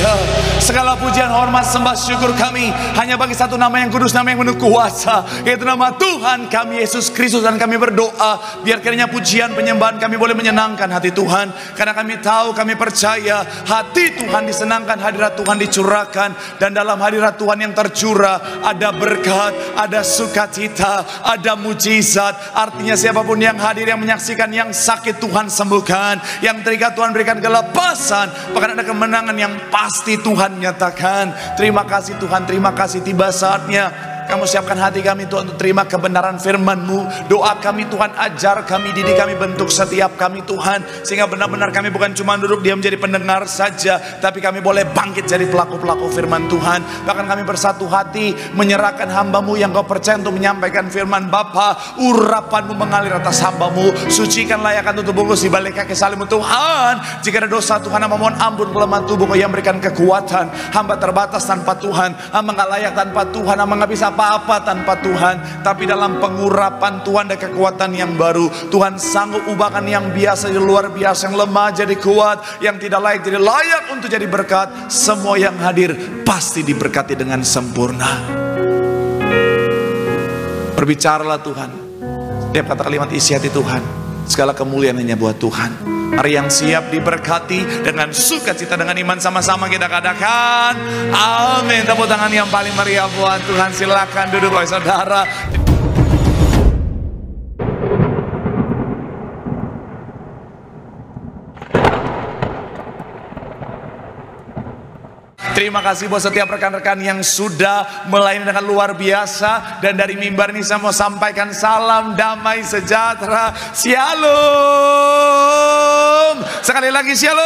Haleluya. Segala pujian, hormat, sembah, syukur kami hanya bagi satu nama yang kudus, nama yang penuh kuasa, yaitu nama Tuhan kami Yesus Kristus. Dan kami berdoa biar kiranya pujian penyembahan kami boleh menyenangkan hati Tuhan, karena kami tahu, kami percaya hati Tuhan disenangkan, hadirat Tuhan dicurahkan, dan dalam hadirat Tuhan yang tercurah ada berkat, ada sukacita, ada mujizat. Artinya siapapun yang hadir, yang menyaksikan, yang sakit Tuhan sembuhkan, yang terikat Tuhan berikan kelepasan, bahkan ada kemenangan yang pasti Tuhan nyatakan. Terima kasih Tuhan, terima kasih. Tiba saatnya kamu siapkan hati kami Tuhan untuk terima kebenaran firman-Mu. Doa kami Tuhan, ajar kami, didik kami, bentuk setiap kami Tuhan, sehingga benar-benar kami bukan cuma duduk diam jadi pendengar saja, tapi kami boleh bangkit jadi pelaku-pelaku firman Tuhan. Bahkan kami bersatu hati menyerahkan hamba-Mu yang Kau percaya untuk menyampaikan firman Bapa. Urapan-Mu mengalir atas hamba-Mu, sucikan, layakkan, tutup bungkus di balik kaki salib-Mu Tuhan. Jika ada dosa Tuhan, hamba mohon ampun. Kelemahan tubuh Kau yang berikan kekuatan. Hamba terbatas tanpa Tuhan, hamba gak layak tanpa Tuhan, hamba gak bisa apa-apa tanpa Tuhan. Tapi dalam pengurapan Tuhan ada kekuatan yang baru. Tuhan sanggup ubahkan yang biasa jadi luar biasa, yang lemah jadi kuat, yang tidak layak jadi layak untuk jadi berkat. Semua yang hadir pasti diberkati dengan sempurna. Berbicaralah Tuhan, setiap kata kalimat isi hati Tuhan. Segala kemuliaan hanya buat Tuhan. Hari yang siap diberkati dengan sukacita, dengan iman, sama-sama kita katakan amin. Tepuk tangan yang paling meriah buat Tuhan. Silakan duduk wahai saudara. Terima kasih buat setiap rekan-rekan yang sudah melayani dengan luar biasa. Dan dari mimbar ini saya mau sampaikan salam damai sejahtera. Shalom. Sekali lagi shalom.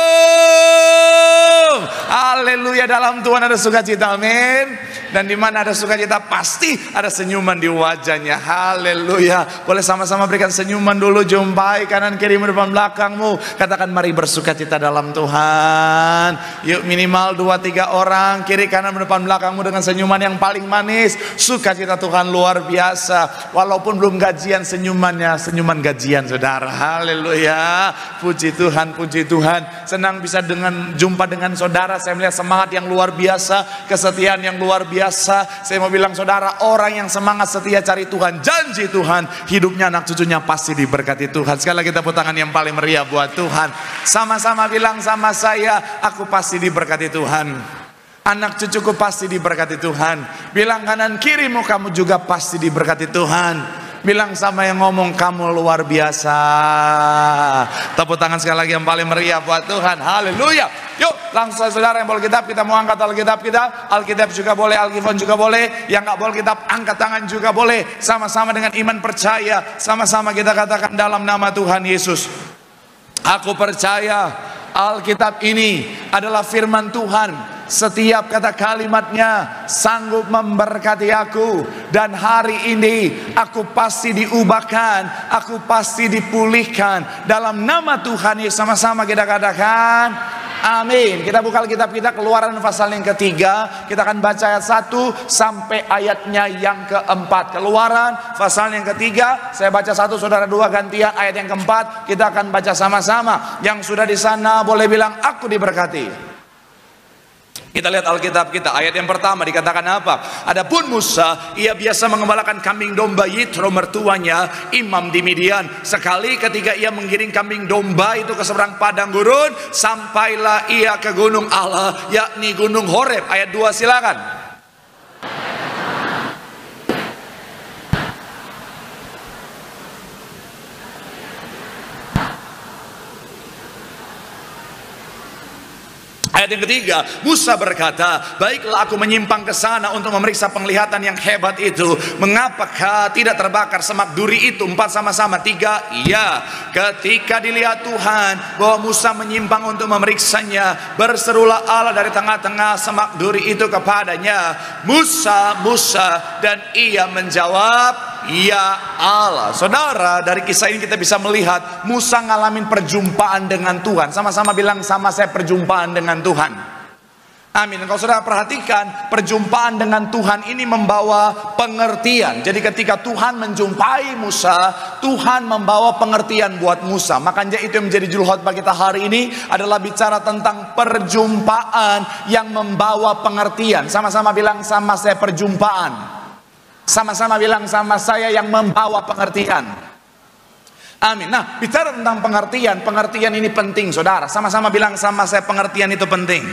Haleluya. Dalam Tuhan ada sukacita, amin. Dan di mana ada sukacita pasti ada senyuman di wajahnya. Haleluya. Boleh sama-sama berikan senyuman dulu. Jumpai kanan kiri depan belakangmu. Katakan mari bersukacita dalam Tuhan. Yuk minimal 2-3 orang kiri kanan depan belakangmu dengan senyuman yang paling manis. Sukacita Tuhan luar biasa. Walaupun belum gajian, senyumannya senyuman gajian saudara. Haleluya. Puji Tuhan, puji Tuhan. Senang bisa jumpa dengan saudara. Saya melihat semangat yang luar biasa, kesetiaan yang luar biasa. Saya mau bilang saudara, orang yang semangat setia cari Tuhan, janji Tuhan hidupnya, anak cucunya pasti diberkati Tuhan. Sekali lagi tepuk tangan yang paling meriah buat Tuhan. Sama-sama bilang sama saya, aku pasti diberkati Tuhan. Anak cucuku pasti diberkati Tuhan. Bilang kanan kirimu, kamu juga pasti diberkati Tuhan. Bilang sama yang ngomong, kamu luar biasa. Tepuk tangan sekali lagi yang paling meriah buat Tuhan. Haleluya. Yuk langsung saudara yang bawa Alkitab, kita mau angkat Alkitab kita. Alkitab juga boleh, Alkifon juga boleh. Yang gak bawa Alkitab angkat tangan juga boleh. Sama-sama dengan iman percaya, sama-sama kita katakan dalam nama Tuhan Yesus, aku percaya Alkitab ini adalah firman Tuhan. Setiap kata kalimatnya sanggup memberkati aku. Dan hari ini aku pasti diubahkan, aku pasti dipulihkan dalam nama Tuhan Yesus. Sama-sama kita katakan amin. Kita buka Alkitab kita, Keluaran pasal yang ketiga. Kita akan baca ayat 1 sampai ayatnya yang keempat. Keluaran pasal yang ketiga, saya baca 1, saudara 2 gantian. Ayat yang keempat kita akan baca sama-sama. Yang sudah di sana boleh bilang aku diberkati. Kita lihat Alkitab kita, ayat yang pertama dikatakan apa? Adapun Musa, ia biasa mengembalakan kambing domba Yitro mertuanya, imam di Midian. Sekali ketika ia menggiring kambing domba itu ke seberang padang gurun, sampailah ia ke gunung Allah, yakni gunung Horeb. Ayat 2 silakan. Ayat yang ketiga, Musa berkata, baiklah aku menyimpang ke sana untuk memeriksa penglihatan yang hebat itu. Mengapakah tidak terbakar semak duri itu? 4 sama-sama, 3, iya. Ketika dilihat Tuhan bahwa Musa menyimpang untuk memeriksanya, berserulah Allah dari tengah-tengah semak duri itu kepadanya, Musa, Musa, dan ia menjawab, ya Allah. Saudara, dari kisah ini kita bisa melihat Musa ngalamin perjumpaan dengan Tuhan. Sama-sama bilang sama saya, perjumpaan dengan Tuhan. Amin. Dan kalau saudara perhatikan, perjumpaan dengan Tuhan ini membawa pengertian. Jadi ketika Tuhan menjumpai Musa, Tuhan membawa pengertian buat Musa. Makanya itu yang menjadi judul khotbah kita hari ini adalah bicara tentang perjumpaan yang membawa pengertian. Sama-sama bilang sama saya, perjumpaan. Sama-sama bilang sama saya, yang membawa pengertian. Amin. Nah, bicara tentang pengertian, pengertian ini penting saudara. Sama-sama bilang sama saya, pengertian itu penting.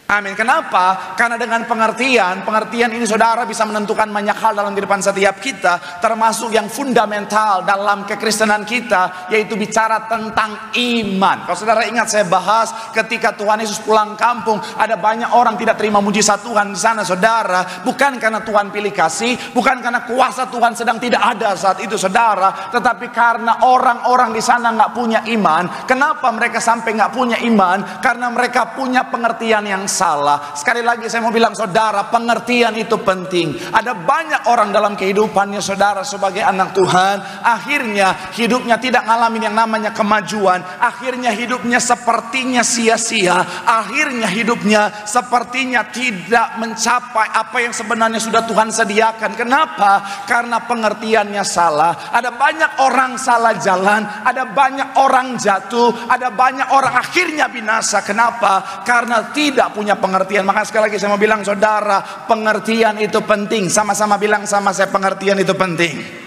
Amin. Kenapa? Karena dengan pengertian ini saudara bisa menentukan banyak hal dalam kehidupan setiap kita, termasuk yang fundamental dalam kekristenan kita, yaitu bicara tentang iman. Kalau saudara ingat saya bahas ketika Tuhan Yesus pulang kampung, ada banyak orang tidak terima mujizat Tuhan di sana saudara, bukan karena Tuhan pilih kasih, bukan karena kuasa Tuhan sedang tidak ada saat itu saudara, tetapi karena orang-orang di sana nggak punya iman. Kenapa mereka sampai nggak punya iman? Karena mereka punya pengertian yang salah. Sekali lagi saya mau bilang saudara, pengertian itu penting. Ada banyak orang dalam kehidupannya saudara sebagai anak Tuhan, akhirnya hidupnya tidak ngalamin yang namanya kemajuan. Akhirnya hidupnya sepertinya sia-sia. Akhirnya hidupnya sepertinya tidak mencapai apa yang sebenarnya sudah Tuhan sediakan. Kenapa? Karena pengertiannya salah. Ada banyak orang salah jalan, ada banyak orang jatuh, ada banyak orang akhirnya binasa. Kenapa? Karena tidak punya pengertian. Maka sekali lagi saya mau bilang saudara, pengertian itu penting. Sama-sama bilang sama saya, pengertian itu penting.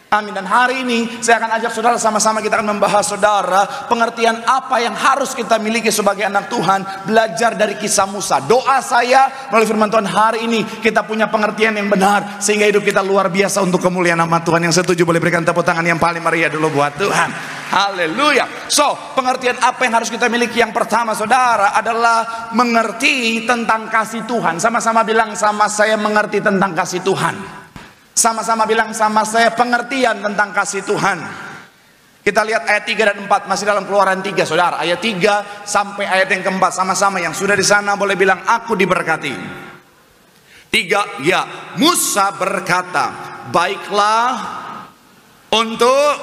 Amin. Dan hari ini saya akan ajak saudara, sama-sama kita akan membahas saudara, pengertian apa yang harus kita miliki sebagai anak Tuhan, belajar dari kisah Musa. Doa saya melalui firman Tuhan hari ini, kita punya pengertian yang benar, sehingga hidup kita luar biasa untuk kemuliaan nama Tuhan. Yang setuju boleh berikan tepuk tangan yang paling meriah dulu buat Tuhan. Haleluya. So, pengertian apa yang harus kita miliki? Yang pertama saudara adalah mengerti tentang kasih Tuhan. Sama-sama bilang sama saya, mengerti tentang kasih Tuhan. Sama-sama bilang sama saya, pengertian tentang kasih Tuhan. Kita lihat ayat 3 dan 4, masih dalam Keluaran 3 saudara. Ayat 3 sampai ayat yang keempat, sama-sama yang sudah di sana boleh bilang aku diberkati. 3, ya. Musa berkata, baiklah untuk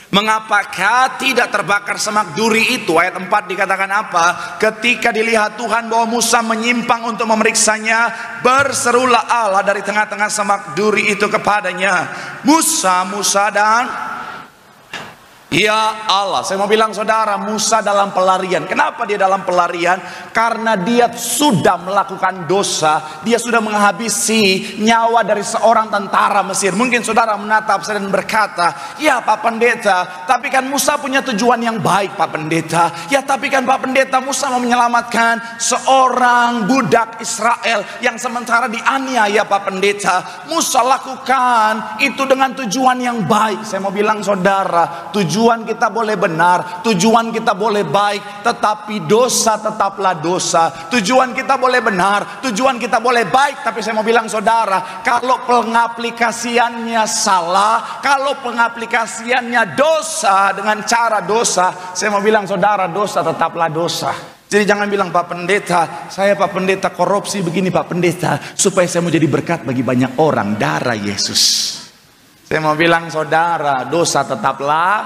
mengapakah tidak terbakar semak duri itu? Ayat 4 dikatakan apa? Ketika dilihat Tuhan bahwa Musa menyimpang untuk memeriksanya, berserulah Allah dari tengah-tengah semak duri itu kepadanya, Musa, Musa, dan ya Allah. Saya mau bilang saudara, Musa dalam pelarian. Kenapa dia dalam pelarian? Karena dia sudah melakukan dosa. Dia sudah menghabisi nyawa dari seorang tentara Mesir. Mungkin saudara menatap saya dan berkata, ya Pak Pendeta, tapi kan Musa punya tujuan yang baik Pak Pendeta. Ya tapi kan Pak Pendeta, Musa mau menyelamatkan seorang budak Israel yang sementara dianiaya Pak Pendeta. Musa lakukan itu dengan tujuan yang baik. Saya mau bilang saudara, tujuan kita boleh benar, tujuan kita boleh baik, tetapi dosa tetaplah dosa. Tujuan kita boleh benar, tujuan kita boleh baik, tapi saya mau bilang saudara, kalau pengaplikasiannya salah, kalau pengaplikasiannya dosa dengan cara dosa, saya mau bilang saudara, dosa tetaplah dosa. Jadi jangan bilang Pak Pendeta, saya Pak Pendeta korupsi begini Pak Pendeta, supaya saya mau jadi berkat bagi banyak orang. Darah Yesus. Saya mau bilang saudara, dosa tetaplah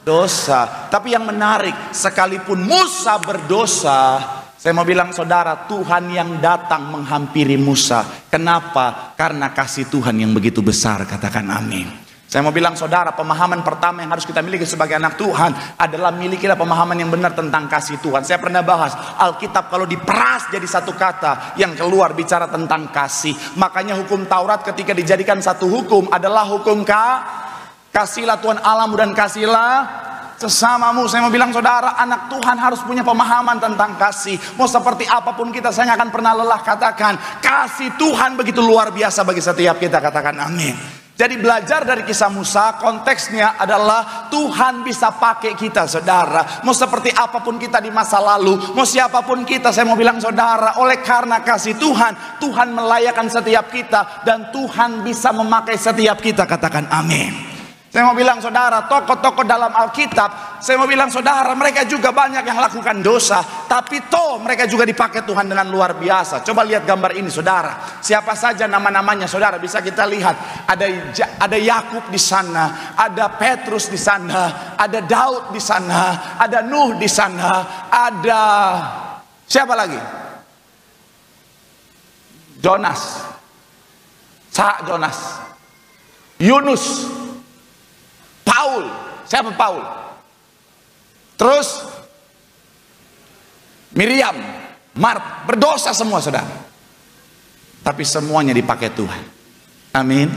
dosa. Tapi yang menarik, sekalipun Musa berdosa, saya mau bilang saudara, Tuhan yang datang menghampiri Musa. Kenapa? Karena kasih Tuhan yang begitu besar. Katakan amin. Saya mau bilang saudara, pemahaman pertama yang harus kita miliki sebagai anak Tuhan adalah milikilah pemahaman yang benar tentang kasih Tuhan. Saya pernah bahas, Alkitab kalau diperas jadi satu kata yang keluar bicara tentang kasih. Makanya hukum Taurat ketika dijadikan satu hukum adalah hukum kasihlah Tuhan Allahmu dan kasihlah sesamamu. Saya mau bilang saudara, anak Tuhan harus punya pemahaman tentang kasih. Mau seperti apapun kita, saya nggak akan pernah lelah katakan, kasih Tuhan begitu luar biasa bagi setiap kita. Katakan amin. Jadi belajar dari kisah Musa, konteksnya adalah Tuhan bisa pakai kita saudara. Mau seperti apapun kita di masa lalu, mau siapapun kita, saya mau bilang saudara, oleh karena kasih Tuhan, Tuhan melayakan setiap kita, dan Tuhan bisa memakai setiap kita. Katakan amin. Saya mau bilang saudara, tokoh-tokoh dalam Alkitab, saya mau bilang saudara, mereka juga banyak yang lakukan dosa, tapi mereka juga dipakai Tuhan dengan luar biasa. Coba lihat gambar ini saudara. Siapa saja nama-namanya saudara, bisa kita lihat. Ada Yakub di sana, ada Petrus di sana, ada Daud di sana, ada Nuh di sana, ada Siapa lagi? Jonas. Jonas. Yunus. Paul. Siapa Paul? Terus Miriam, Mart, berdosa semua saudara. Tapi semuanya dipakai Tuhan. Amin.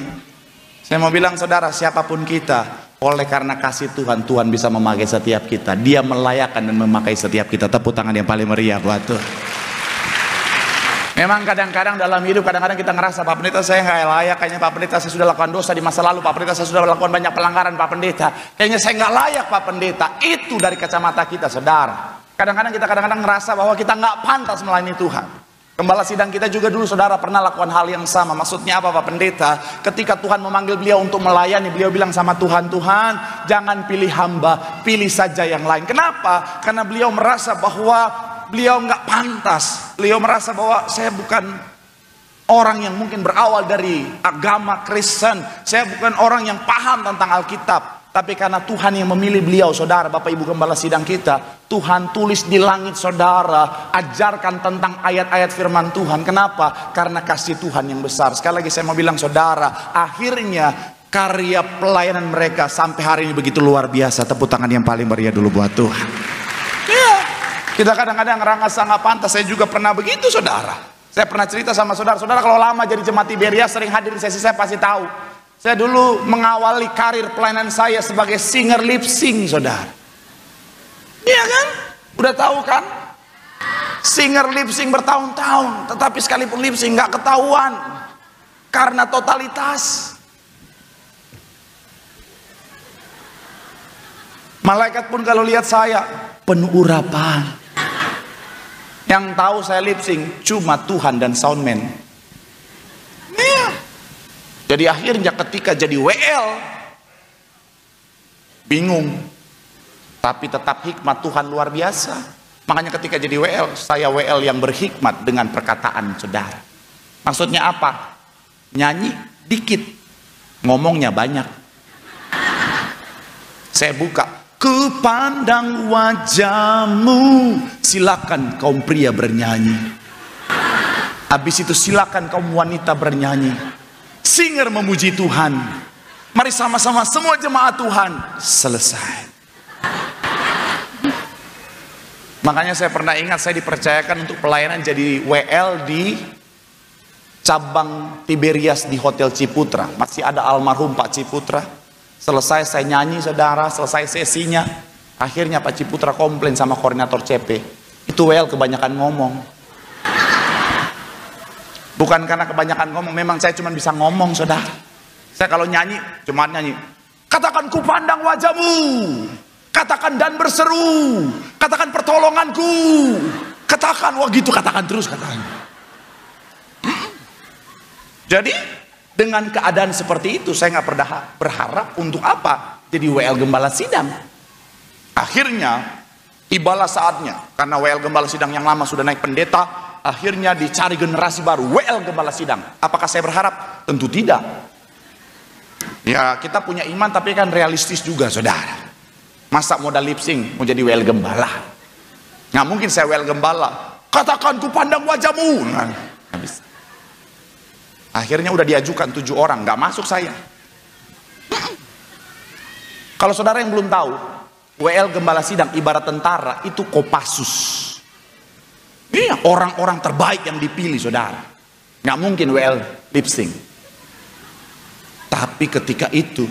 Saya mau bilang saudara, siapapun kita, oleh karena kasih Tuhan, Tuhan bisa memakai setiap kita. Dia melayakkan dan memakai setiap kita. Tepuk tangan yang paling meriah buat Tuhan. Memang kadang-kadang dalam hidup, kadang-kadang kita ngerasa, Pak Pendeta saya nggak layak, kayaknya Pak Pendeta saya sudah lakukan dosa di masa lalu, Pak Pendeta saya sudah melakukan banyak pelanggaran, Pak Pendeta kayaknya saya nggak layak, Pak Pendeta. Itu dari kacamata kita saudara. Kadang-kadang kita ngerasa bahwa kita nggak pantas melayani Tuhan. Gembala sidang kita juga dulu saudara pernah lakukan hal yang sama. Maksudnya apa Pak Pendeta? Ketika Tuhan memanggil beliau untuk melayani, beliau bilang sama Tuhan, Tuhan jangan pilih hamba, pilih saja yang lain. Kenapa? Karena beliau merasa bahwa beliau nggak pantas. Beliau merasa bahwa saya bukan orang yang mungkin berawal dari agama Kristen. Saya bukan orang yang paham tentang Alkitab. Tapi karena Tuhan yang memilih beliau, saudara, Bapak Ibu Gembala sidang kita, Tuhan tulis di langit saudara, ajarkan tentang ayat-ayat firman Tuhan. Kenapa? Karena kasih Tuhan yang besar. Sekali lagi saya mau bilang saudara, akhirnya karya pelayanan mereka sampai hari ini begitu luar biasa. Tepuk tangan yang paling meriah dulu buat Tuhan. Ya, kita kadang-kadang ngerasa nggak pantas. Saya juga pernah begitu saudara. Saya pernah cerita sama saudara-saudara, kalau lama jadi jemaat Tiberia, sering hadir di sesi saya pasti tahu. Saya dulu mengawali karir pelayanan saya sebagai singer lip sync saudara. Iya kan? Udah tahu kan? Singer lip sync bertahun-tahun, tetapi sekalipun lip sync nggak ketahuan karena totalitas. Malaikat pun kalau lihat saya penuh urapan. Yang tahu saya lip sync cuma Tuhan dan soundman. Iya. Jadi akhirnya ketika jadi WL bingung. Tapi tetap hikmat Tuhan luar biasa. Makanya ketika jadi WL, saya WL yang berhikmat dengan perkataan saudara. Maksudnya apa? Nyanyi dikit, ngomongnya banyak. Saya buka, kupandang wajahmu, silakan kaum pria bernyanyi. Habis itu silakan kaum wanita bernyanyi. Singer memuji Tuhan. Mari sama-sama semua jemaat Tuhan. Selesai. Makanya saya pernah ingat saya dipercayakan untuk pelayanan jadi WL di cabang Tiberias di Hotel Ciputra. Masih ada almarhum Pak Ciputra. Selesai saya nyanyi saudara, selesai sesinya. Akhirnya Pak Ciputra komplain sama koordinator CP. Itu WL kebanyakan ngomong. Bukan karena kebanyakan ngomong, memang saya cuma bisa ngomong saudara. Saya kalau nyanyi, cuma nyanyi. Katakan ku pandang wajahmu, katakan dan berseru, katakan pertolonganku, katakan, wah gitu, katakan terus, katakan. Jadi dengan keadaan seperti itu, saya nggak pernah berharap untuk apa? Jadi WL Gembala Sidang. Akhirnya tibalah saatnya, karena WL Gembala Sidang yang lama sudah naik pendeta. Akhirnya dicari generasi baru, WL Gembala Sidang. Apakah saya berharap? Tentu tidak. Ya kita punya iman tapi kan realistis juga saudara. Masa modal lip sync mau jadi WL Gembala? Nggak mungkin saya WL Gembala. Katakan ku pandang wajahmu. Nah, habis. Akhirnya udah diajukan 7 orang, nggak masuk saya. Kalau saudara yang belum tahu, WL Gembala Sidang ibarat tentara, itu Kopassus. Iya, orang-orang terbaik yang dipilih saudara. Nggak mungkin WL lip sync. Tapi ketika itu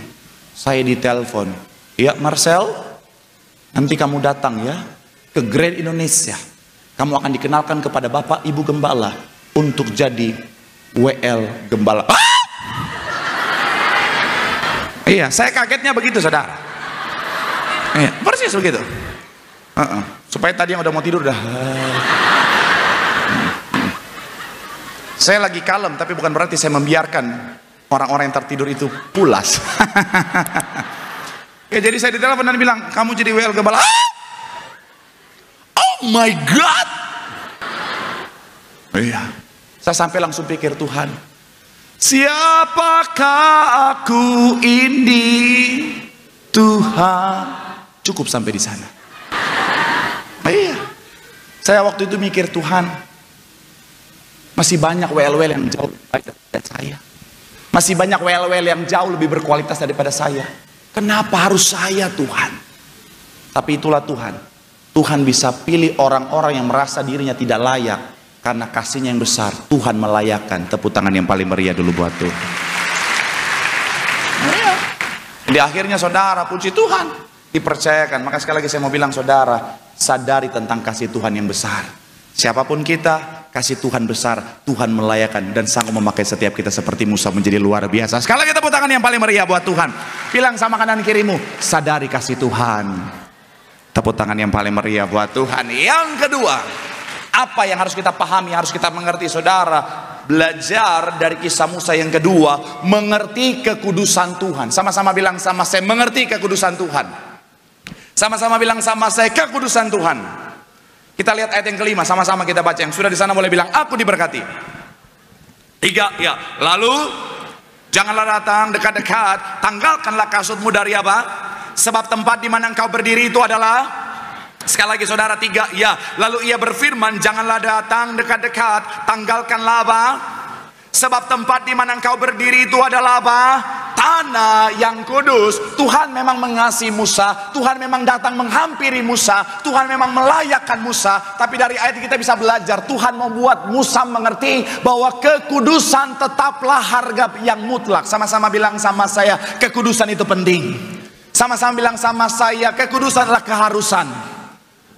saya ditelepon, ya Marcel, nanti kamu datang ya ke Grand Indonesia. Kamu akan dikenalkan kepada Bapak Ibu Gembala untuk jadi WL Gembala. Ah! Iya, saya kagetnya begitu saudara. Iya, persis begitu. Supaya tadi yang udah mau tidur dah. Saya lagi kalem, tapi bukan berarti saya membiarkan orang-orang yang tertidur itu pulas. Ya, jadi saya ditelepon dan bilang, kamu jadi WL Gembala. Oh my God. Iya. Saya sampai langsung pikir, Tuhan, siapakah aku ini? Tuhan. Cukup sampai di sana. Iya. Saya waktu itu mikir, Tuhan, masih banyak WL-WL yang jauh lebih baik daripada saya. Masih banyak WL-WL yang jauh lebih berkualitas daripada saya. Kenapa harus saya, Tuhan? Tapi itulah Tuhan. Tuhan bisa pilih orang-orang yang merasa dirinya tidak layak. Karena kasihnya yang besar, Tuhan melayakkan. Tepuk tangan yang paling meriah dulu buat Tuhan. Di akhirnya saudara, puji Tuhan, dipercayakan. Maka sekali lagi saya mau bilang saudara, sadari tentang kasih Tuhan yang besar. Siapapun kita, kasih Tuhan besar, Tuhan melayakkan dan sanggup memakai setiap kita seperti Musa menjadi luar biasa. Sekali lagi tepuk tangan yang paling meriah buat Tuhan. Bilang sama kanan kirimu, sadari kasih Tuhan. Tepuk tangan yang paling meriah buat Tuhan. Yang kedua, apa yang harus kita pahami, harus kita mengerti saudara? Belajar dari kisah Musa yang kedua, mengerti kekudusan Tuhan. Sama-sama bilang sama saya, mengerti kekudusan Tuhan. Sama-sama bilang sama saya, kekudusan Tuhan. Kita lihat ayat yang kelima, sama-sama kita baca. Yang sudah di sana boleh bilang, aku diberkati. 3, ya. Lalu, janganlah datang dekat-dekat, tanggalkanlah kasutmu dari apa? Sebab tempat di mana engkau berdiri itu adalah, sekali lagi saudara, 3, ya. Lalu ia berfirman, janganlah datang dekat-dekat, tanggalkanlah apa? Sebab tempat di mana engkau berdiri itu adalah apa? Tanah yang kudus. Tuhan memang mengasihi Musa, Tuhan memang datang menghampiri Musa, Tuhan memang melayakkan Musa. Tapi dari ayat kita bisa belajar, Tuhan membuat Musa mengerti bahwa kekudusan tetaplah harga yang mutlak. Sama-sama bilang sama saya, kekudusan itu penting. Sama-sama bilang sama saya, kekudusan adalah keharusan.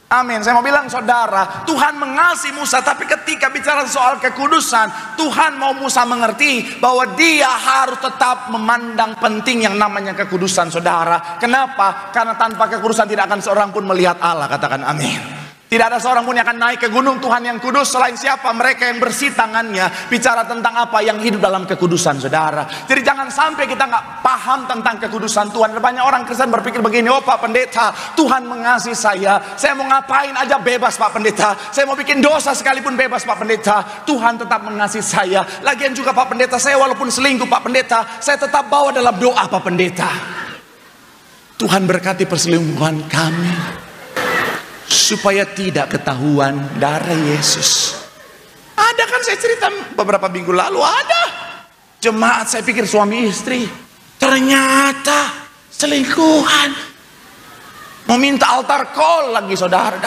Amin. Saya mau bilang saudara, Tuhan mengasihi Musa, tapi ketika bicara soal kekudusan, Tuhan mau Musa mengerti bahwa dia harus tetap memandang penting yang namanya kekudusan saudara. Kenapa? Karena tanpa kekudusan tidak akan seorang pun melihat Allah. Katakan amin. Tidak ada seorang pun yang akan naik ke gunung Tuhan yang kudus selain siapa? Mereka yang bersih tangannya. Bicara tentang apa? Yang hidup dalam kekudusan saudara. Jadi jangan sampai kita nggak paham tentang kekudusan Tuhan. Ada banyak orang Kristen berpikir begini, oh Pak Pendeta, Tuhan mengasihi saya mau ngapain aja bebas Pak Pendeta, saya mau bikin dosa sekalipun bebas Pak Pendeta, Tuhan tetap mengasihi saya. Lagian juga Pak Pendeta, saya walaupun selingkuh Pak Pendeta, saya tetap bawa dalam doa Pak Pendeta. Tuhan berkati perselingkuhan kami supaya tidak ketahuan darah Yesus. Ada kan, saya cerita beberapa minggu lalu, ada jemaat saya pikir suami istri, ternyata selingkuhan. Mau minta altar call lagi saudara.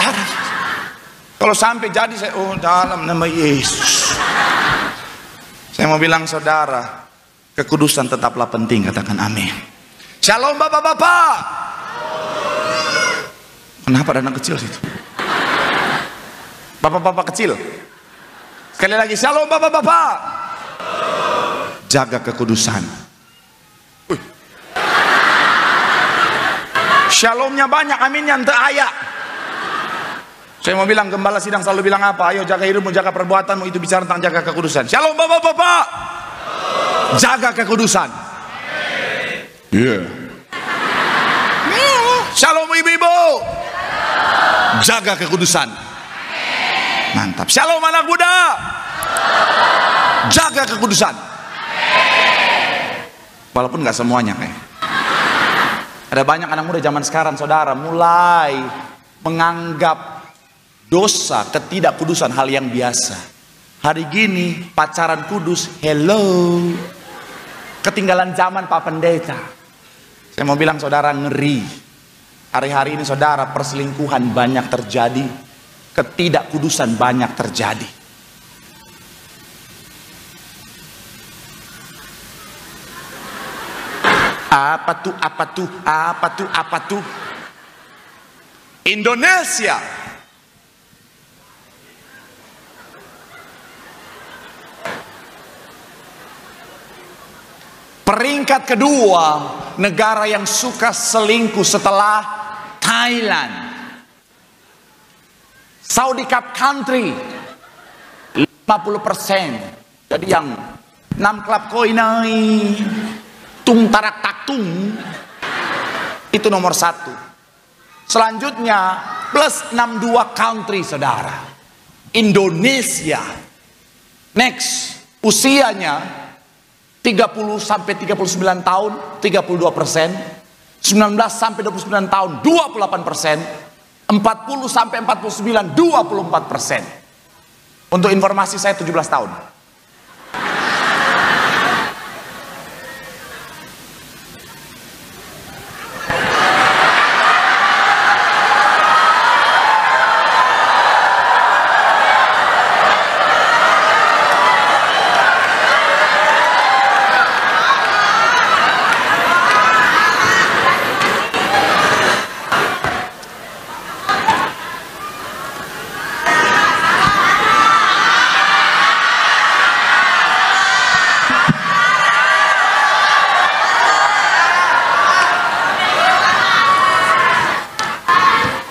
Kalau sampai jadi saya, oh dalam nama Yesus. Saya mau bilang saudara, kekudusan tetaplah penting. Katakan amin. Shalom bapak-bapak. Kenapa ada anak kecil situ? Bapak-bapak kecil. Sekali lagi, shalom bapak-bapak. Jaga kekudusan. Shalomnya banyak, aminnya ente ayak. Saya mau bilang, gembala sidang selalu bilang apa? Ayo jaga hidupmu, jaga perbuatanmu. Itu bicara tentang jaga kekudusan. Shalom bapak-bapak. Jaga kekudusan. Shalom ibu-ibu. Jaga kekudusan. Mantap. Shalom anak muda. Jaga kekudusan. Walaupun nggak semuanya kayak. Ada banyak anak muda zaman sekarang saudara mulai menganggap dosa, ketidakkudusan hal yang biasa. Hari gini pacaran kudus, hello. Ketinggalan zaman Pak Pendeta. Saya mau bilang saudara, ngeri. Hari-hari ini saudara, perselingkuhan banyak terjadi, ketidakkudusan banyak terjadi. Apa tuh? Indonesia. Peringkat kedua negara yang suka selingkuh setelah Thailand. Saudi Cup country 50%. Jadi yang 6 klub koinai tung tarak taktung itu nomor 1. Selanjutnya plus 62 country saudara. Indonesia next, usianya 30 sampai 39 tahun 32%, 19 sampai 29 tahun 28%, 40 40 sampai 49, 24%. Untuk informasi saya 17 tahun.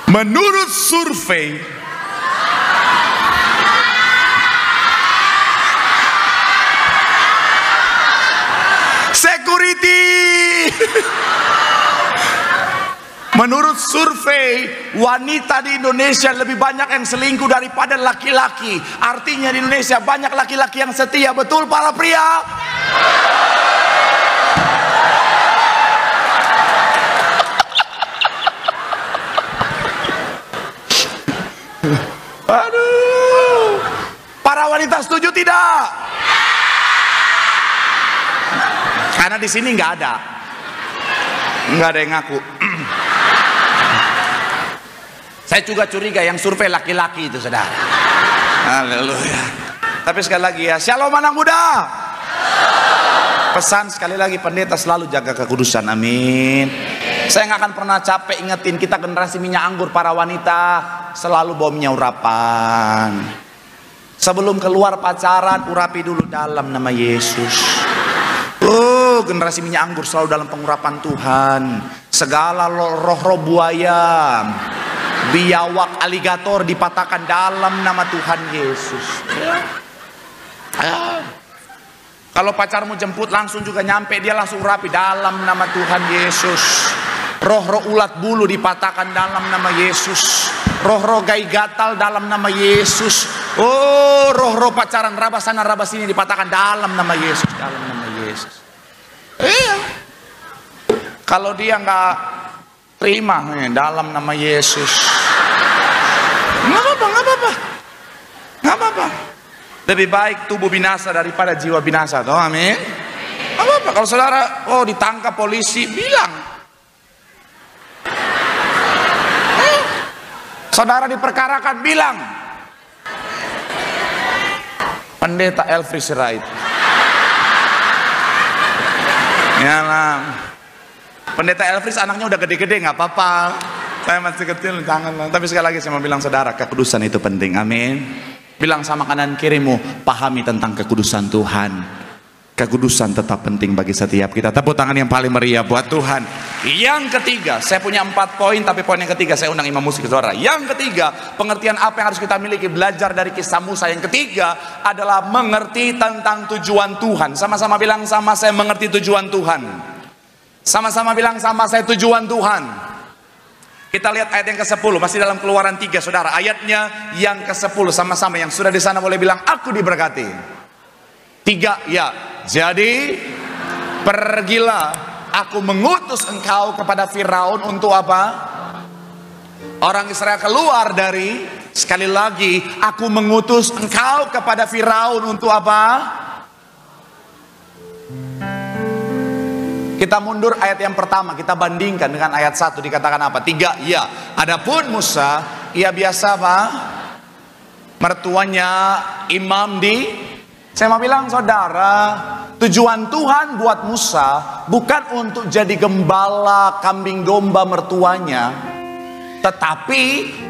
Menurut survei, security. Menurut survei, wanita di Indonesia lebih banyak yang selingkuh daripada laki-laki. Artinya di Indonesia banyak laki-laki yang setia. Betul para pria? Aduh, para wanita setuju tidak? Karena di sini nggak ada yang ngaku. Saya juga curiga yang survei laki-laki itu, saudara. Haleluya. Tapi sekali lagi ya, shalom anak muda. Pesan sekali lagi, pendeta selalu jaga kekudusan, amin. Saya nggak akan pernah capek ingetin, kita generasi minyak anggur, para wanita selalu bawa minyak urapan. Sebelum keluar pacaran, urapi dulu dalam nama Yesus. Generasi minyak anggur selalu dalam pengurapan Tuhan. Segala roh-roh buaya, biawak, aligator dipatahkan dalam nama Tuhan Yesus. Kalau pacarmu jemput langsung juga nyampe, dia langsung urapi dalam nama Tuhan Yesus. Roh-roh ulat bulu dipatahkan dalam nama Yesus. Roh-roh gai gatal dalam nama Yesus. Oh, roh-roh pacaran rabas sana rabas sini dipatahkan dalam nama Yesus. Dalam nama Yesus. Iya. Kalau dia nggak terima, dalam nama Yesus. Nggak apa-apa. Lebih baik tubuh binasa daripada jiwa binasa, toh, amin. Nggak apa-apa. Kalau saudara, ditangkap polisi, bilang. Saudara diperkarakan, bilang. Pendeta Elfri Sirait. Ya lah. Pendeta Elfris anaknya udah gede-gede, nggak apa-apa. Saya masih kecil, jangan. Tapi sekali lagi saya mau bilang, saudara, kekudusan itu penting, amin. Bilang sama kanan kirimu, pahami tentang kekudusan Tuhan. Kekudusan tetap penting bagi setiap kita. Tepuk tangan yang paling meriah buat Tuhan. Yang ketiga, saya punya 4 poin, tapi poin yang ketiga saya undang imam musik, saudara. Yang ketiga, pengertian apa yang harus kita miliki, belajar dari kisah Musa. Yang ketiga adalah mengerti tentang tujuan Tuhan. Sama-sama bilang sama saya, mengerti tujuan Tuhan. Sama-sama bilang sama saya, tujuan Tuhan. Kita lihat ayat yang ke-10, masih dalam Keluaran 3, saudara. Ayatnya yang ke-10, sama-sama yang sudah di sana boleh bilang, aku diberkati. 3, ya. Jadi pergilah, aku mengutus engkau kepada Firaun untuk apa? Orang Israel keluar dari, sekali lagi, aku mengutus engkau kepada Firaun untuk apa? Kita mundur ayat yang pertama, kita bandingkan dengan ayat 1, dikatakan apa? 3, ya. Adapun Musa, ia biasa apa? Mertuanya imam di. Saya mau bilang, saudara, tujuan Tuhan buat Musa bukan untuk jadi gembala kambing domba mertuanya, tetapi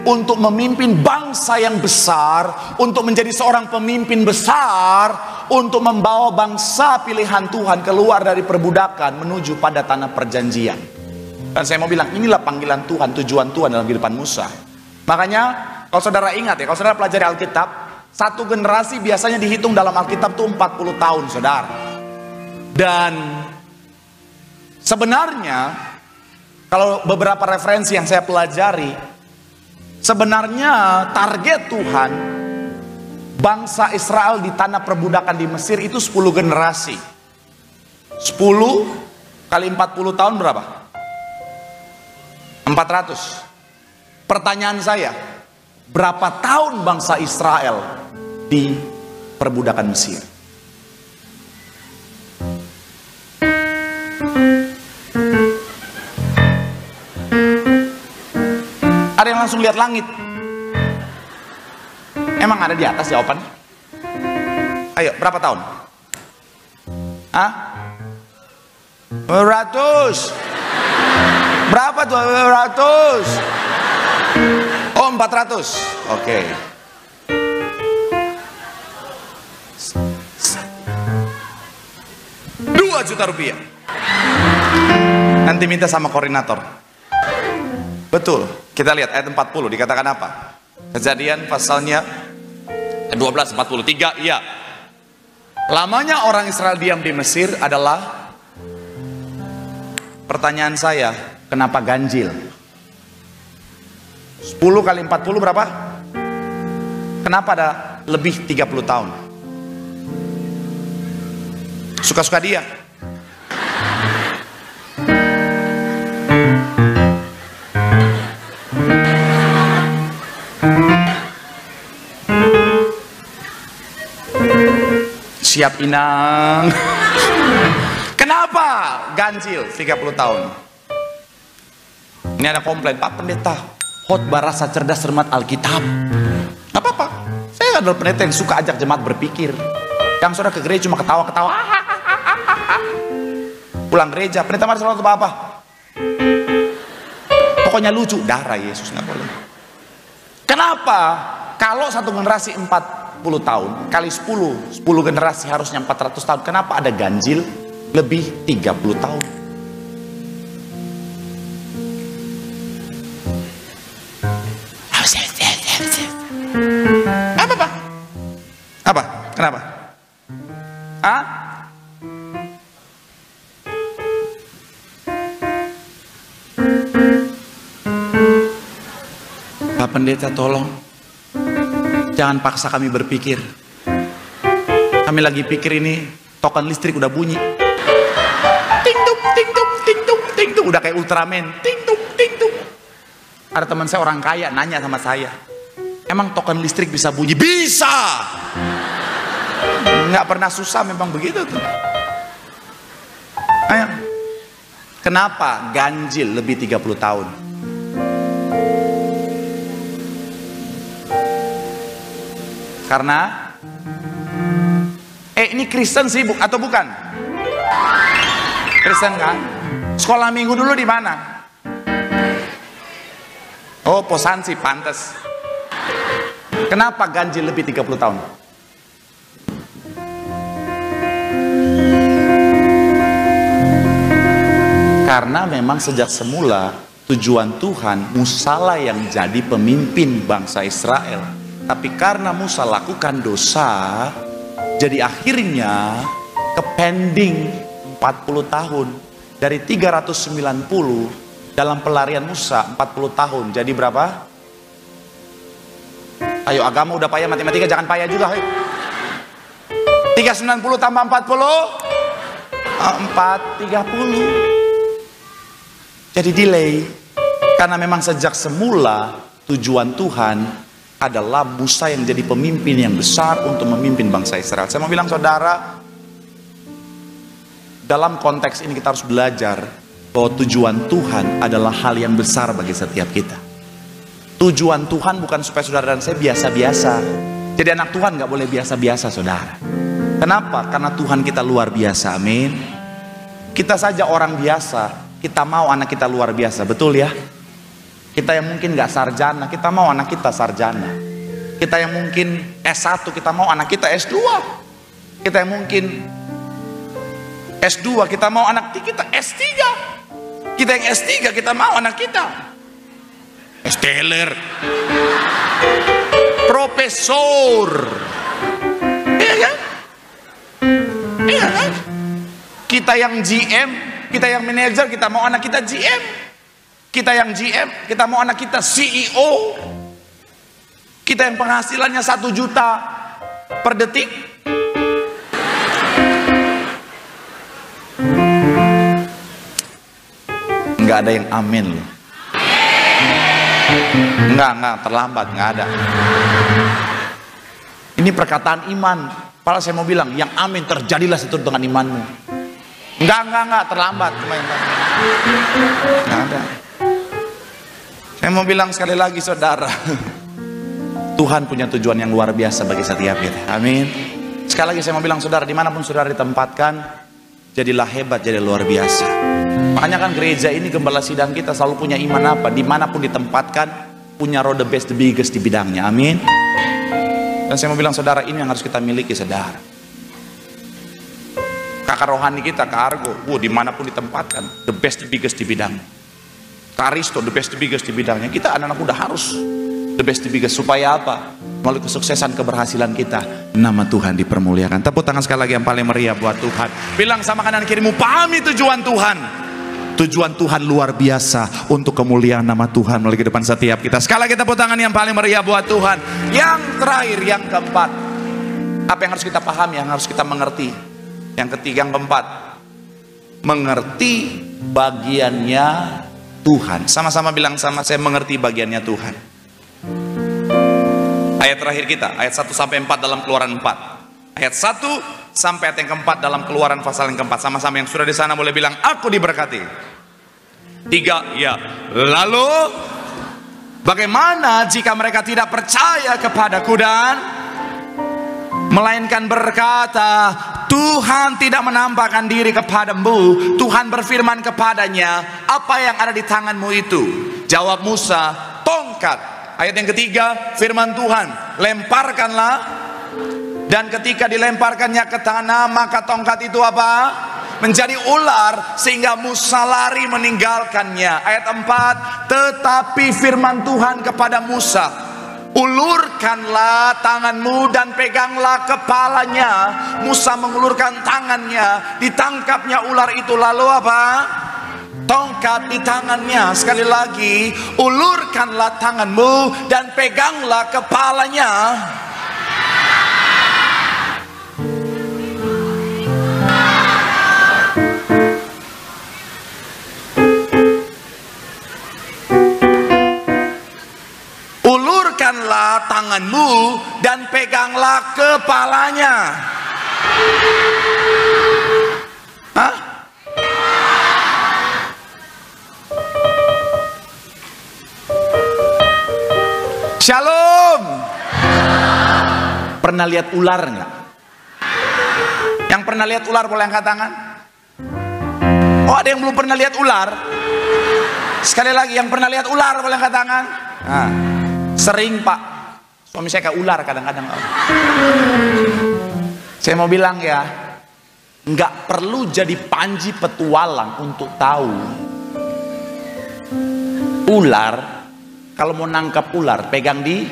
untuk memimpin bangsa yang besar, untuk menjadi seorang pemimpin besar, untuk membawa bangsa pilihan Tuhan keluar dari perbudakan menuju pada tanah perjanjian. Dan saya mau bilang, inilah panggilan Tuhan, tujuan Tuhan dalam kehidupan Musa. Makanya kalau saudara ingat ya, kalau saudara pelajari Alkitab, satu generasi biasanya dihitung dalam Alkitab tuh 40 tahun, saudara. Dan sebenarnya kalau beberapa referensi yang saya pelajari, sebenarnya target Tuhan bangsa Israel di tanah perbudakan di Mesir itu 10 generasi. 10 kali 40 tahun berapa? 400. Pertanyaan saya, berapa tahun bangsa Israel di perbudakan Mesir? Ada yang langsung lihat langit? Emang ada di atas jawabannya? Ayo, berapa tahun? Hah? 200. Berapa tuh? 200. Oh, 400. Oke. 2 juta rupiah. Nanti minta sama koordinator. Betul. Kita lihat ayat 40 dikatakan apa? Kejadian pasalnya 12:43. Iya. Lamanya orang Israel diam di Mesir adalah, pertanyaan saya, kenapa ganjil? 10 kali 40 berapa? Kenapa ada lebih 30 tahun? Suka-suka dia. Siap Inang. Kenapa ganjil 30 tahun? Ini ada komplain, Pak Pendeta, khotbah rasa cerdas cermat Alkitab. Gak apa-apa, saya adalah pendeta yang suka ajak jemaat berpikir. Yang sudah ke gereja cuma ketawa-ketawa. Pulang gereja, pendeta mari sholat apa? Pokoknya lucu, darah Yesus nggak boleh. Kenapa? Kalau satu generasi 40 tahun kali 10 generasi harusnya 400 tahun. Kenapa ada ganjil lebih 30 tahun? Apa Pak? Apa? Kenapa? Ah? Pak Pendeta tolong, jangan paksa kami berpikir. Kami lagi pikir ini token listrik udah bunyi. Ting tung ting tung ting tung ting tung, udah kayak Ultraman. Ting tung ting tung. Ada teman saya orang kaya nanya sama saya, emang token listrik bisa bunyi? Bisa. Nggak pernah susah, memang begitu tuh. Ayo. Kenapa ganjil lebih 30 tahun? Karena ini Kristen sih atau bukan? Kristen kan? Sekolah minggu dulu di mana? Oh, Posansi, pantes. Kenapa ganjil lebih 30 tahun? Karena memang sejak semula tujuan Tuhan Musalah yang jadi pemimpin bangsa Israel. Tapi karena Musa lakukan dosa, jadi akhirnya kepending 40 tahun. Dari 390 dalam pelarian Musa 40 tahun. Jadi berapa? Ayo, agama udah payah, matematika jangan payah juga. 390 tambah 40 430. Jadi delay. Karena memang sejak semula tujuan Tuhan adalah Musa yang jadi pemimpin yang besar untuk memimpin bangsa Israel. Saya mau bilang saudara, dalam konteks ini kita harus belajar bahwa tujuan Tuhan adalah hal yang besar bagi setiap kita. Tujuan Tuhan bukan supaya saudara dan saya biasa-biasa. Jadi anak Tuhan nggak boleh biasa-biasa, saudara. Kenapa? Karena Tuhan kita luar biasa, amin. Kita saja orang biasa, kita mau anak kita luar biasa, betul ya? Kita yang mungkin gak sarjana, kita mau anak kita sarjana. Kita yang mungkin S1, kita mau anak kita S2. Kita yang mungkin S2, kita mau anak kita S3. Kita yang S3, kita mau anak kita S-Teller, Profesor. Iya kan? Iya kan? Kita yang GM, kita yang manajer, kita mau anak kita GM. Kita yang GM, kita mau anak kita CEO. Kita yang penghasilannya 1 juta per detik. Nggak ada yang amin loh. Enggak, terlambat, enggak ada. Ini perkataan iman. Padahal saya mau bilang, yang amin terjadilah seturut dengan imanmu. Enggak, terlambat. Enggak ada. Saya mau bilang sekali lagi saudara, Tuhan punya tujuan yang luar biasa bagi setiap kita. Amin. Sekali lagi saya mau bilang saudara, dimanapun saudara ditempatkan, jadilah hebat, jadi luar biasa. Makanya kan gereja ini, gembala sidang kita selalu punya iman apa? Dimanapun ditempatkan, punya roh the best, the biggest di bidangnya. Amin. Dan saya mau bilang saudara, ini yang harus kita miliki saudara. Kakak rohani kita, Kak Argo, dimanapun ditempatkan, the best, the biggest di bidangnya. Kak Aristo, the best, the biggest di bidangnya. Kita anak-anak muda harus the best, the biggest. Supaya apa? Melalui kesuksesan, keberhasilan kita, nama Tuhan dipermuliakan. Tepuk tangan sekali lagi yang paling meriah buat Tuhan. Bilang sama kanan kirimu, pahami tujuan Tuhan. Tujuan Tuhan luar biasa untuk kemuliaan nama Tuhan melalui kehidupan setiap kita. Sekali lagi tepuk tangan yang paling meriah buat Tuhan. Yang terakhir, yang keempat, apa yang harus kita pahami, yang harus kita mengerti? Yang ketiga, yang keempat, mengerti bagiannya Tuhan. Sama-sama bilang sama saya, mengerti bagiannya Tuhan. Ayat terakhir kita, ayat 1 sampai 4 dalam Keluaran 4. Ayat 1 sampai ayat yang keempat dalam Keluaran pasal yang keempat. Sama-sama yang sudah di sana boleh bilang, aku diberkati. 3, ya. Lalu bagaimana jika mereka tidak percaya kepadaku dan melainkan berkata, Tuhan tidak menampakkan diri kepadamu. Tuhan berfirman kepadanya, apa yang ada di tanganmu itu? Jawab Musa, tongkat. Ayat yang ketiga, firman Tuhan, lemparkanlah. Dan ketika dilemparkannya ke tanah, maka tongkat itu apa? Menjadi ular, sehingga Musa lari meninggalkannya. Ayat 4, tetapi firman Tuhan kepada Musa, ulurkanlah tanganmu dan peganglah kepalanya. Musa mengulurkan tangannya, ditangkapnya ular itu. Lalu apa? Tongkat di tangannya. Sekali lagi, ulurkanlah tanganmu dan peganglah kepalanya. Ulurkanlah tanganmu dan peganglah kepalanya. Hah? Shalom. Pernah lihat ular nggak? Yang pernah lihat ular boleh angkat tangan. Oh, ada yang belum pernah lihat ular? Sekali lagi, yang pernah lihat ular boleh angkat tangan. Nah, sering pak, suami saya kayak ular kadang-kadang. Saya mau bilang ya, nggak perlu jadi Panji petualang untuk tahu ular. Kalau mau nangkap ular, pegang di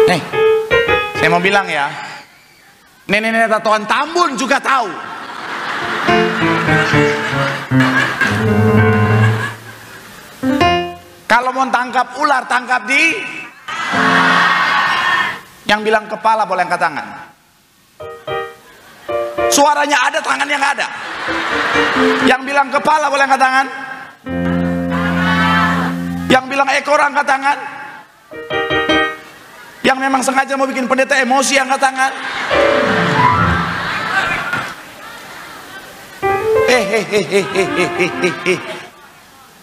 nih. Saya mau bilang ya, nenek-nenek tatoan Tambun juga tahu. Kalau mau tangkap ular, tangkap di. Yang bilang kepala boleh angkat tangan. Suaranya ada, tangannya nggak ada. Yang bilang kepala boleh angkat tangan. Yang bilang ekor angkat tangan. Yang memang sengaja mau bikin pendeta emosi angkat tangan.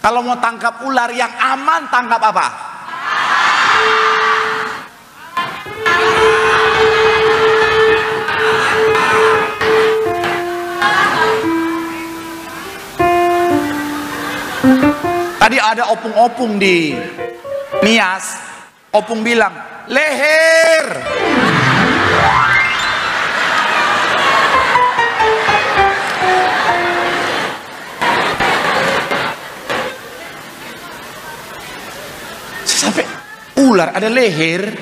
Kalau mau tangkap ular yang aman, tangkap apa? Tadi ada opung-opung di Nias. Opung bilang, leher. Sampai ular ada leher.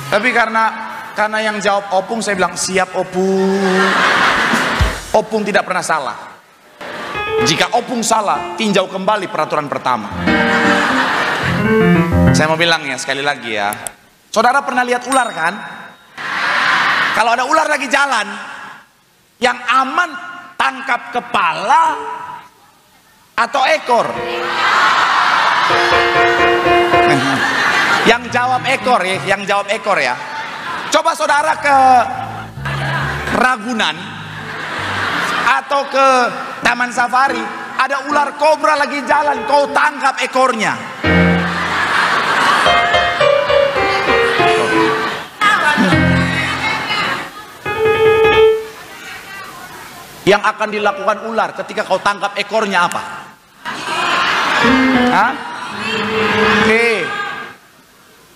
Tapi karena yang jawab opung, saya bilang siap opung. Opung tidak pernah salah. Jika opung salah, tinjau kembali peraturan pertama. Saya mau bilang ya, sekali lagi ya, Saudara pernah lihat ular kan? Kalau ada ular lagi jalan, yang aman tangkap kepala atau ekor? Yang jawab ekor ya, yang jawab ekor ya. Coba saudara ke Ragunan atau ke Taman Safari, ada ular kobra lagi jalan, kau tangkap ekornya. Yang akan dilakukan ular ketika kau tangkap ekornya apa? Hah? Oke.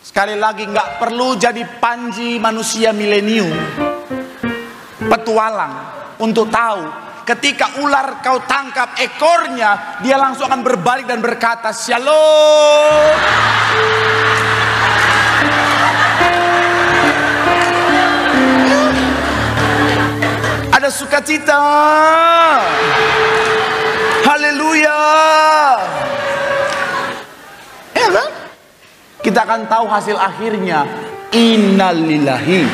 Sekali lagi, nggak perlu jadi Panji manusia milenium, petualang untuk tahu ketika ular kau tangkap ekornya, dia langsung akan berbalik dan berkata shalom. Ada sukacita. Haleluya. Ya kan? Kita akan tahu hasil akhirnya. Innalillahi.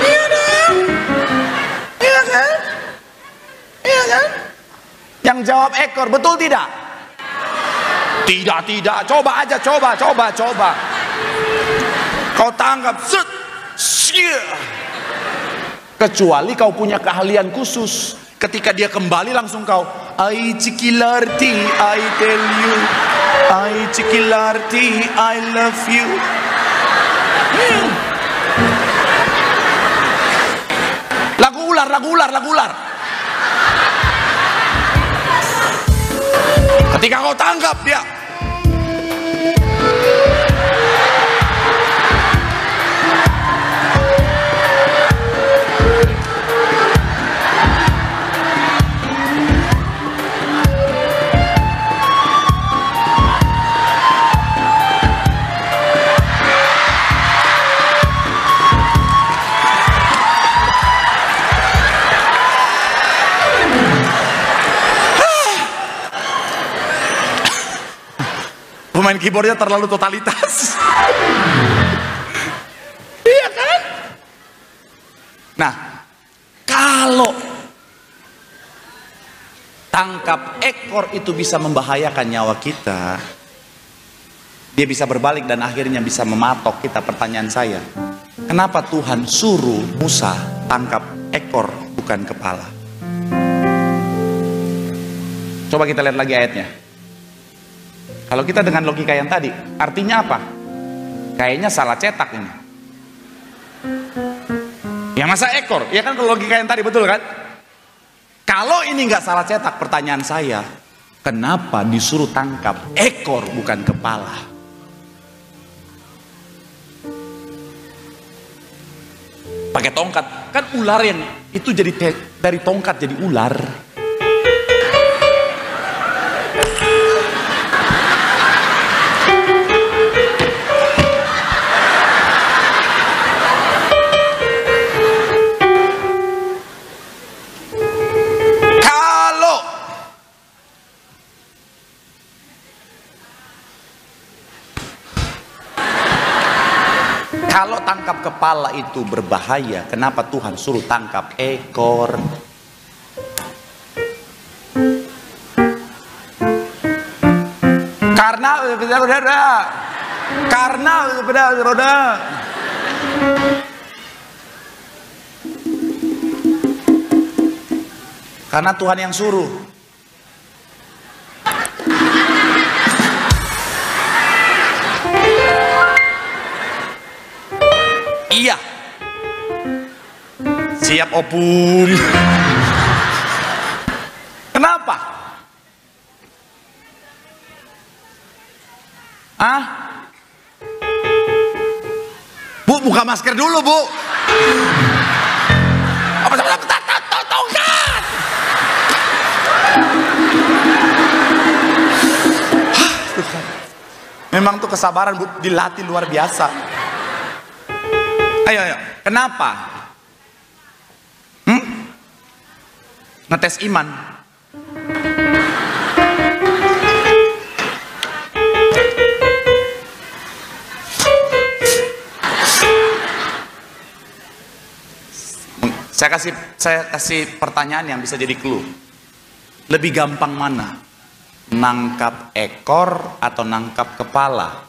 Iya kan? Iya kan? Iya kan? Yang jawab ekor, betul tidak? Tidak. Coba aja, coba. Kau tangkap, set, kecuali kau punya keahlian khusus. Ketika dia kembali langsung kau, I Cikilarti, I tell you, I Cikilarti, I love you. Lagu ular. Ketika kau tangkap dia, pemain keyboardnya terlalu totalitas. Iya kan? Nah, kalau tangkap ekor itu bisa membahayakan nyawa kita, dia bisa berbalik dan akhirnya bisa mematok kita. Pertanyaan saya, kenapa Tuhan suruh Musa tangkap ekor bukan kepala? Coba kita lihat lagi ayatnya. Kalau kita dengan logika yang tadi, artinya apa? Kayaknya salah cetak ini. Ya masa ekor? Ya kan kalau logika yang tadi, betul kan? Kalau ini nggak salah cetak, pertanyaan saya, kenapa disuruh tangkap ekor bukan kepala? Pakai tongkat, kan ular yang itu jadi dari tongkat jadi ular. Kalau tangkap kepala itu berbahaya, kenapa Tuhan suruh tangkap ekor? Karena Tuhan yang suruh. Iya. Siap opung. Kenapa? Bu, buka masker dulu, Bu. Apa tongkat? Memang tuh kesabaran, Bu, dilatih luar biasa. Ayo. Kenapa? Ngetes iman. Saya kasih pertanyaan yang bisa jadi clue. Lebih gampang mana? Nangkap ekor atau nangkap kepala?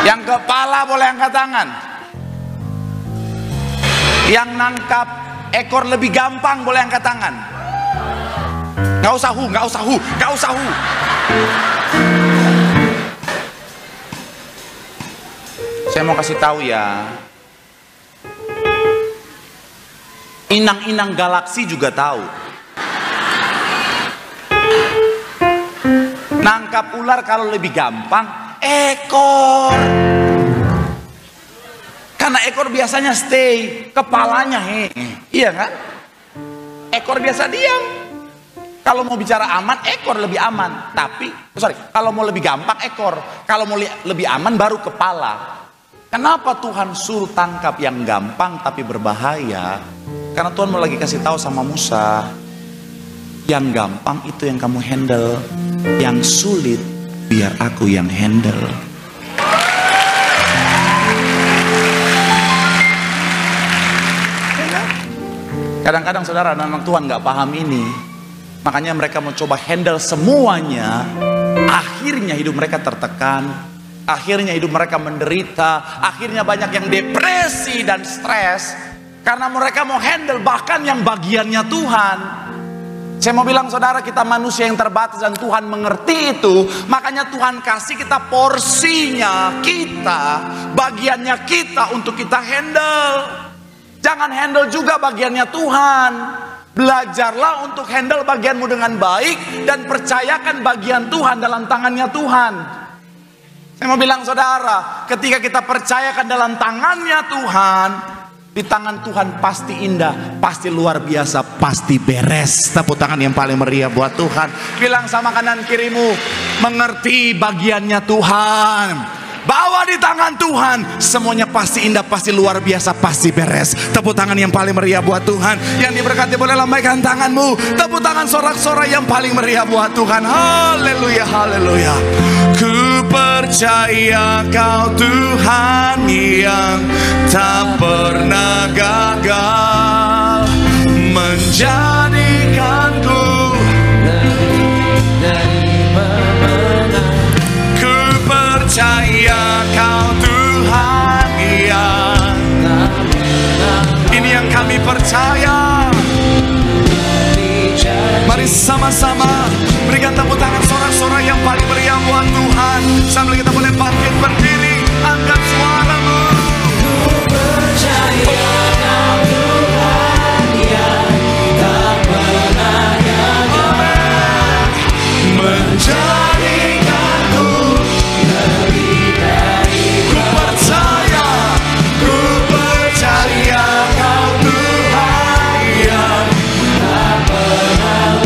Yang kepala boleh angkat tangan. Yang nangkap ekor lebih gampang boleh angkat tangan. Nggak usah hu. Saya mau kasih tahu ya. Inang-inang galaksi juga tahu. Nangkap ular kalau lebih gampang, ekor. Karena ekor biasanya stay, kepalanya iya kan? Ekor biasa diam. Kalau mau bicara aman, ekor lebih aman. Kalau mau lebih gampang, ekor. Kalau mau lebih aman, baru kepala. Kenapa Tuhan suruh tangkap yang gampang tapi berbahaya? Karena Tuhan mau lagi kasih tahu sama Musa, yang gampang itu yang kamu handle, yang sulit biar aku yang handle. Kadang-kadang saudara anak Tuhan gak paham ini, makanya mereka mau coba handle semuanya. Akhirnya hidup mereka tertekan, akhirnya hidup mereka menderita, akhirnya banyak yang depresi dan stres karena mereka mau handle bahkan yang bagiannya Tuhan. Saya mau bilang saudara, kita manusia yang terbatas dan Tuhan mengerti itu. Makanya Tuhan kasih kita porsinya kita, bagiannya kita untuk kita handle. Jangan handle juga bagiannya Tuhan. Belajarlah untuk handle bagianmu dengan baik dan percayakan bagian Tuhan dalam tangannya Tuhan. Saya mau bilang saudara, ketika kita percayakan dalam tangannya Tuhan, di tangan Tuhan pasti indah, pasti luar biasa, pasti beres. Tepuk tangan yang paling meriah buat Tuhan. Bilang sama kanan kirimu, mengerti bagiannya Tuhan. Bawa di tangan Tuhan, semuanya pasti indah, pasti luar biasa, pasti beres. Tepuk tangan yang paling meriah buat Tuhan. Yang diberkati boleh lambaikan tanganmu. Tepuk tangan sorak-sorai yang paling meriah buat Tuhan. Haleluya, haleluya. Ku percaya Kau Tuhan yang tak pernah gagal menjadikanku ku percaya Kau Tuhan yang ini yang kami percaya. Mari sama-sama berikan tepuk tangan sorak-sorai yang paling meriah buat Tuhan. Sambil kita boleh bangkit berdiri, angkat suaramu. Ku percaya Kau Tuhan yang tak pernah gagal menjadikanku lebih dari ku percaya Kau Tuhan yang tak pernah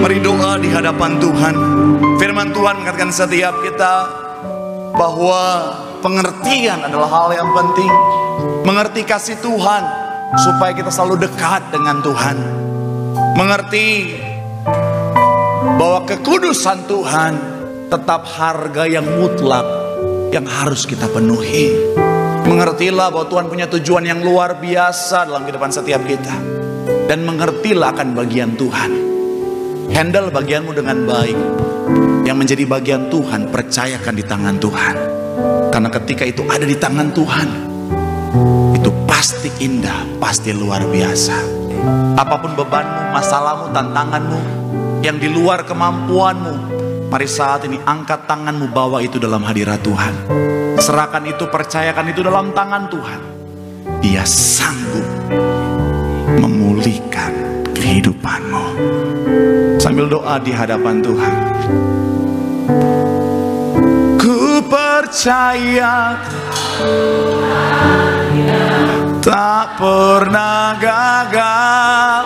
mari doa di hadapan Tuhan. Firman Tuhan mengatakan setiap kita bahwa pengertian adalah hal yang penting. Mengerti kasih Tuhan supaya kita selalu dekat dengan Tuhan. Mengerti bahwa kekudusan Tuhan tetap harga yang mutlak yang harus kita penuhi. Mengertilah bahwa Tuhan punya tujuan yang luar biasa dalam kehidupan setiap kita. Dan mengertilah akan bagian Tuhan. Handle bagianmu dengan baik. Yang menjadi bagian Tuhan, percayakan di tangan Tuhan. Karena ketika itu ada di tangan Tuhan, itu pasti indah, pasti luar biasa. Apapun bebanmu, masalahmu, tantanganmu yang di luar kemampuanmu, mari saat ini angkat tanganmu, bawa itu dalam hadirat Tuhan. Serahkan itu, percayakan itu dalam tangan Tuhan. Dia sanggup memulihkan kehidupanmu. Sambil doa di hadapan Tuhan. Ku percaya tak pernah gagal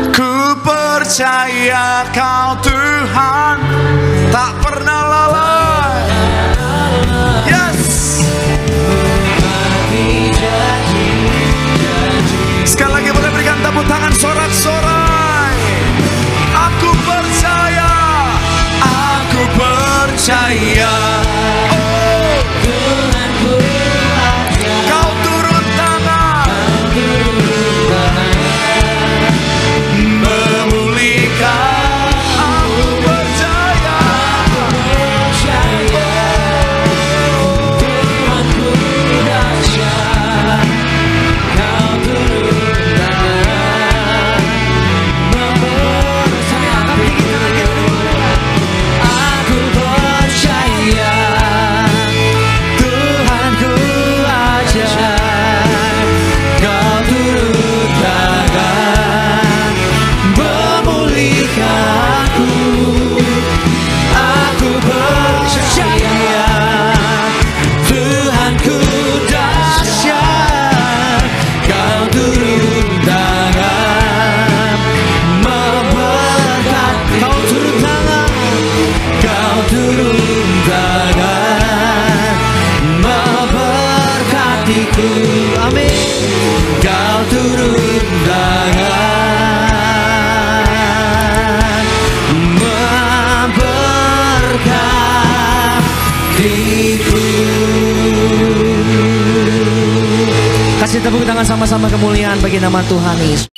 ku percaya Kau Tuhan tak pernah lalai. Yes. hidupku. Amin. Kau turun tangan memberkatiku. Kasih tepuk tangan sama-sama kemuliaan bagi nama Tuhan Yesus.